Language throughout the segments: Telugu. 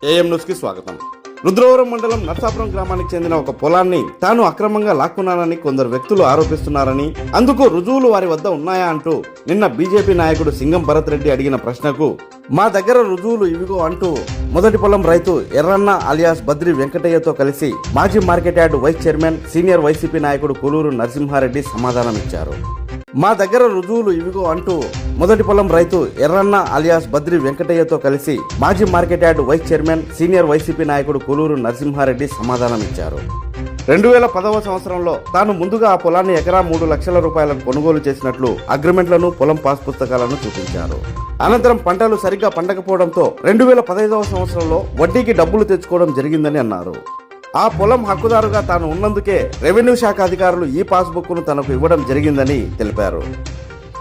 ఏఎం న్యూస్ కి స్వాగతం. రుద్రవరం మండలం నర్సాపురం గ్రామానికి చెందిన ఒక పొలాన్ని తాను అక్రమంగా లాక్కున్నానని కొందరు వ్యక్తులు ఆరోపిస్తున్నారని, అందుకు రుజువులు వారి వద్ద ఉన్నాయా అంటూ నిన్న బీజేపీ నాయకుడు సింగం భరత్ రెడ్డి అడిగిన ప్రశ్నకు మా దగ్గర రుజువులు ఇవిగో అంటూ మొదటి పొలం రైతు ఎర్రన్న అలియాస్ బద్రి వెంకటయ్యతో కలిసి మాజీ market yard vice chairman senior YCP నాయకుడు కొలూరు నరసింహారెడ్డి సమాధానమిచ్చారు. మా దగ్గర రుజువులు ఇవిగో అంటూ మొదటి పొలం రైతు ఎర్రన్న అలియాస్ బద్రి వెంకటయ్యతో కలిసి మాజీ market yard vice chairman senior YCP నాయకుడు కొలూరు నరసింహారెడ్డి సమాధానమిచ్చారు. 2010వ సంవత్సరంలో తాను ముందుగా ఆ పొలాన్ని ఎకరా 3 లక్షల రూపాయలకు కొనుగోలు చేసినట్లు అగ్రిమెంట్లను, పొలం పాస్ పుస్తకాలను చూపించారు. అనంతరం పంటలు సరిగ్గా పండకపోవడంతో 2015వ సంవత్సరంలో వడ్డీకి డబ్బులు తెచ్చుకోవడం జరిగిందని అన్నారు. ఆ పొలం హక్కుదారుగా తాను ఉన్నందుకే రెవెన్యూ శాఖ అధికారులు ఈ పాస్బుక్ను తనకు ఇవ్వడం జరిగిందని తెలిపారు.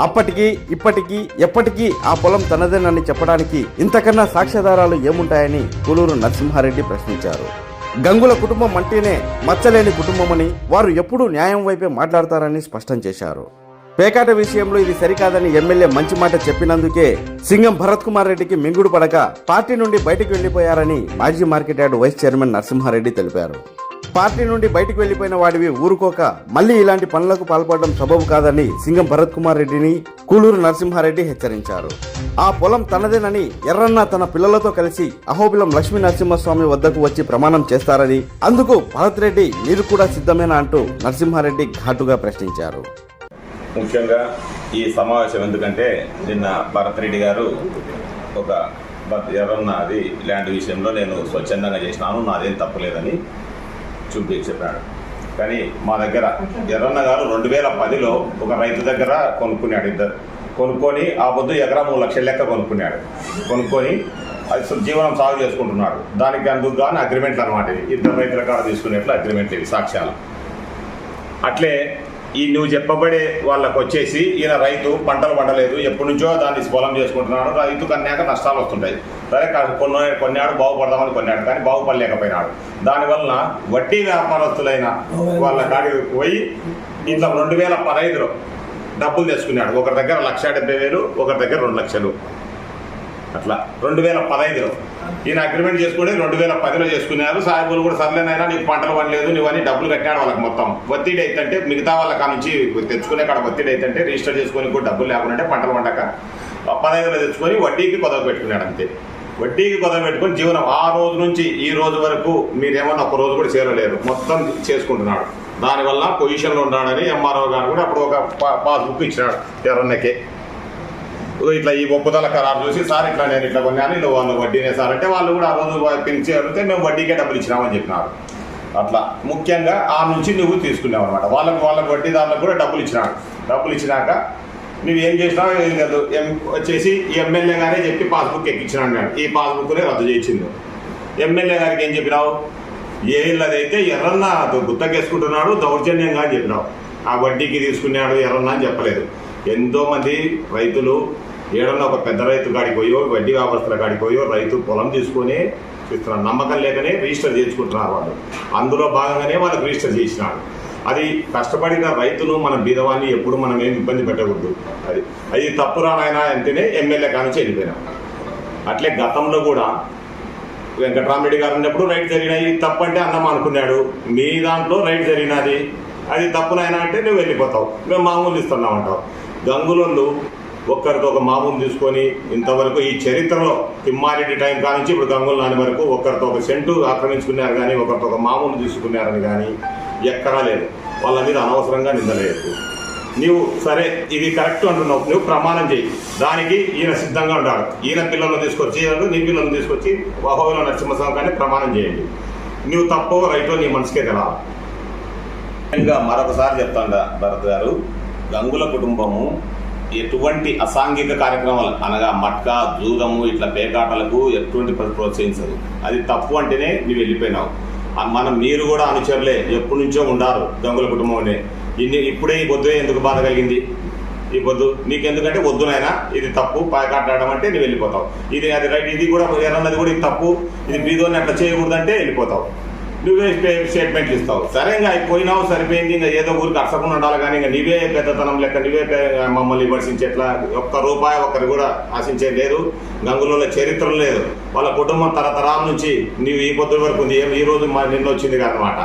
అప్పటికి ఇప్పటికీ ఎప్పటికీ ఆ పొలం తనదేనని చెప్పడానికి ఇంతకన్నా సాక్ష్యాధారాలు ఏముంటాయని కొలూరు నరసింహారెడ్డి ప్రశ్నించారు. గంగుల కుటుంబం అంటేనే మచ్చలేని కుటుంబమని, వారు ఎప్పుడూ న్యాయం వైపే మాట్లాడతారని స్పష్టం చేశారు. పేకాట విషయంలో ఇది సరికాదని ఎమ్మెల్యే మంచి మాట చెప్పినందుకే సింగం భరత్ కుమార్ రెడ్డికి మింగుడు పడక పార్టీ నుండి బయటకు వెళ్లిపోయారని మాజీ market yard vice chairman Narasimha Reddy తెలిపారు. పార్టీ నుండి బయటకు వెళ్లిపోయిన వాడివి ఊరుకోక మళ్లీ ఇలాంటి పనులకు పాల్పడడం సబబు కాదని సింగం భరత్ కుమార్ రెడ్డిని కొలూరు నరసింహారెడ్డి హెచ్చరించారు. ఆ పొలం తనదేనని ఎర్రన్న తన పిల్లలతో కలిసి అహోబిలం లక్ష్మీ నరసింహస్వామి వద్దకు వచ్చి ప్రమాణం చేస్తారని, అందుకు భరత్ రెడ్డి మీరు కూడా సిద్ధమేనా అంటూ నరసింహారెడ్డి ఘాటుగా ప్రశ్నించారు. ముఖ్యంగా ఈ సమావేశం ఎందుకంటే నిన్న భరత్ రెడ్డి గారు ఒక ఎర్రన్న అది ల్యాండ్ విషయంలో నేను స్వచ్ఛందంగా చేసినాను, నాదేం తప్పులేదని చెప్పాడు. కానీ మా దగ్గర ఎర్రన్న గారు 2010లో ఒక రైతు దగ్గర కొనుక్కున్నాడు. కొనుక్కొని ఆ పొద్దు ఎకరా 3 లక్షల లెక్క కొనుక్కొని అది జీవనం సాగు చేసుకుంటున్నాడు. దానికి అందుకు కానీ అగ్రిమెంట్లు అనమాట. ఇద్దరు రైతుల కాడ తీసుకునేట్లు అగ్రిమెంట్ ఇవి సాక్ష్యాలు. అట్లే ఈ నువ్వు చెప్పబడే వాళ్ళకు వచ్చేసి ఈయన రైతు పంటలు పండలేదు, ఎప్పటి నుంచో దాన్ని పొలం చేసుకుంటున్నాడు. రైతు కన్నాక నష్టాలు వస్తుంటాయి. సరే కొన్నాడు బాగుపడదామని కొన్నాడు, కానీ బాగుపడలేకపోయినాడు. దానివల్ల వడ్డీ వ్యాపారస్తులైన వాళ్ళ కాడికి పోయి ఇంట్లో 2015లో డబ్బులు తెచ్చుకున్నాడు. ఒకరి దగ్గర 1,70,000, ఒకరి దగ్గర 2 లక్షలు. అట్లా 2015లో ఈయన అగ్రిమెంట్ చేసుకుని 2010లో చేసుకున్నారు. సాయిబులు కూడా సర్లేనైనా నీకు పంటలు పండలేదు నువ్వని డబ్బులు కట్టినాడు వాళ్ళకి. మొత్తం ఒత్తిడి అయితే మిగతా వాళ్ళ కాడ నుంచి తెచ్చుకునే కాడ ఒత్తిడి అయితే రిజిస్టర్ చేసుకుని కూడా డబ్బులు లేకుండా పంటలు పండక 15లో తెచ్చుకొని వడ్డీకి కొదవ పెట్టుకున్నాడు. అంతే, వడ్డీకి కొదవ పెట్టుకొని జీవనం ఆ రోజు నుంచి ఈ రోజు వరకు మీరేమన్నా ఒక రోజు కూడా చేరలేరు, మొత్తం చేసుకుంటున్నాడు. దానివల్ల పొజిషన్లో ఉన్నాడని ఎంఆర్ఓ గారు కూడా అప్పుడు ఒక పాస్బుక్ ఇచ్చినాడు ఎర్రన్నకే. ఇట్లా ఈ ఒప్పుదల ఖరారు చూసి సార్ ఇట్లా నేను ఇట్లా కొన్నాను, ఇలా వాళ్ళు వడ్డీనే సార్ అంటే వాళ్ళు కూడా ఆ రోజు పిలిచి అడిగితే మేము వడ్డీకే డబ్బులు ఇచ్చినామని చెప్పినారు. అట్లా ముఖ్యంగా ఆ నుంచి నువ్వు తీసుకున్నావు అనమాట. వాళ్ళకి వడ్డీదారులకు కూడా డబ్బులు ఇచ్చినాడు. డబ్బులు ఇచ్చినాక నువ్వు ఏం చేసినావు ఏం లేదు వచ్చేసి ఎమ్మెల్యే గారే చెప్పి పాస్బుక్ ఎక్కించినాడు. నేను ఈ పాస్బుక్నే రద్దు చేయించింది. ఎమ్మెల్యే గారికి ఏం చెప్పినావు, ఏళ్ళదైతే ఎర్రన్న గుత్తకేసుకుంటున్నాడు దౌర్జన్యంగా అని చెప్పినావు. ఆ వడ్డీకి తీసుకున్నాడు ఎర్రన్న అని చెప్పలేదు. ఎంతోమంది రైతులు ఏడన్నా ఒక పెద్ద రైతు కాడికి పోయో వడ్డీ వ్యాపారస్తుల కాడికి పోయో రైతు పొలం తీసుకొని ఇస్తున్నారు. నమ్మకం లేకనే రిజిస్టర్ చేయించుకుంటున్నారు వాళ్ళు. అందులో భాగంగానే వాళ్ళకి రిజిస్టర్ చేసినాడు. అది కష్టపడిన రైతును మన బీదవాన్ని ఎప్పుడు మనం ఏం ఇబ్బంది పెట్టకూడదు. అది తప్పు రానాయన అంటేనే ఎమ్మెల్యే కానించి వెళ్ళిపోయినాం. అట్లే గతంలో కూడా వెంకటరామరెడ్డి గారు ఉన్నప్పుడు రైట్ జరిగినాయి, తప్పు అంటే అన్నం అనుకున్నాడు. మీ దాంట్లో రైట్ జరిగినది, అది తప్పునైనా అంటే నువ్వు వెళ్ళిపోతావు, మేము మామూలు ఇస్తున్నాం అంటావు. గంగులోళ్ళు ఒక్కరితో ఒక మామూలు తీసుకొని ఇంతవరకు ఈ చరిత్రలో తిమ్మారెడ్డి టైం కానించి ఇప్పుడు గంగుల నాని వరకు ఒక్కరితో ఒక సెంటు ఆక్రమించుకున్నారు కానీ ఒకరితో ఒక మామూలు తీసుకున్నారని కానీ ఎక్కడా లేదు. వాళ్ళ మీద అనవసరంగా నిందలేదు. నీవు సరే ఇది కరెక్ట్ అంటున్నావు, నువ్వు ప్రమాణం చేయి. దానికి ఈయన సిద్ధంగా ఉంటాడు. ఈయన పిల్లలను తీసుకొచ్చి నీ పిల్లలను తీసుకొచ్చి అహోబిలం నరసింహస్వామి కానీ ప్రమాణం చేయండి. నువ్వు తప్పో రైతో నీ మనసుకే కదా. ఇంకా మరొకసారి చెప్తాండా భరత్ గారు, గంగుల కుటుంబము ఎటువంటి అసాంఘిక కార్యక్రమాలు అనగా మట్కా, జూదము, ఇట్లా పేకాటలకు ఎటువంటి ప్రోత్సహించదు. అది తప్పు అంటేనే నువ్వు వెళ్ళిపోయినావు. మీరు కూడా అనుచరులే, ఎప్పటి నుంచో ఉండారు గంగుల కుటుంబం. ఇప్పుడే ఈ పొద్దు ఎందుకు బాధ కలిగింది? ఈ పొద్దు నీకెందుకంటే వద్దునైనా ఇది తప్పు, పేకాటడం అంటే నువ్వు వెళ్ళిపోతావు. అది రైట్, ఇది కూడా ఎర్రన్నది కూడా ఇది తప్పు, ఇది బీదోని అట్లా చేయకూడదంటే వెళ్ళిపోతావు. నువ్వే స్టేట్మెంట్లు ఇస్తావు. సరే ఇంకా అయిపోయినావు, సరిపోయింది, ఇంకా ఏదో ఊరికి అర్చకుండా ఉండాలి, కానీ ఇంకా నీవే పెద్దతనం లెక్క నీవే మమ్మల్ని విమర్శించేట్లా ఒక్క రూపాయి ఒకరు కూడా ఆశించేది లేదు. గంగులలో చరిత్ర లేదు, వాళ్ళ కుటుంబం తరతరాల నుంచి నీవు ఈ పొద్దు వరకు ఉంది, ఈ రోజు నిన్న వచ్చింది కాదనమాట.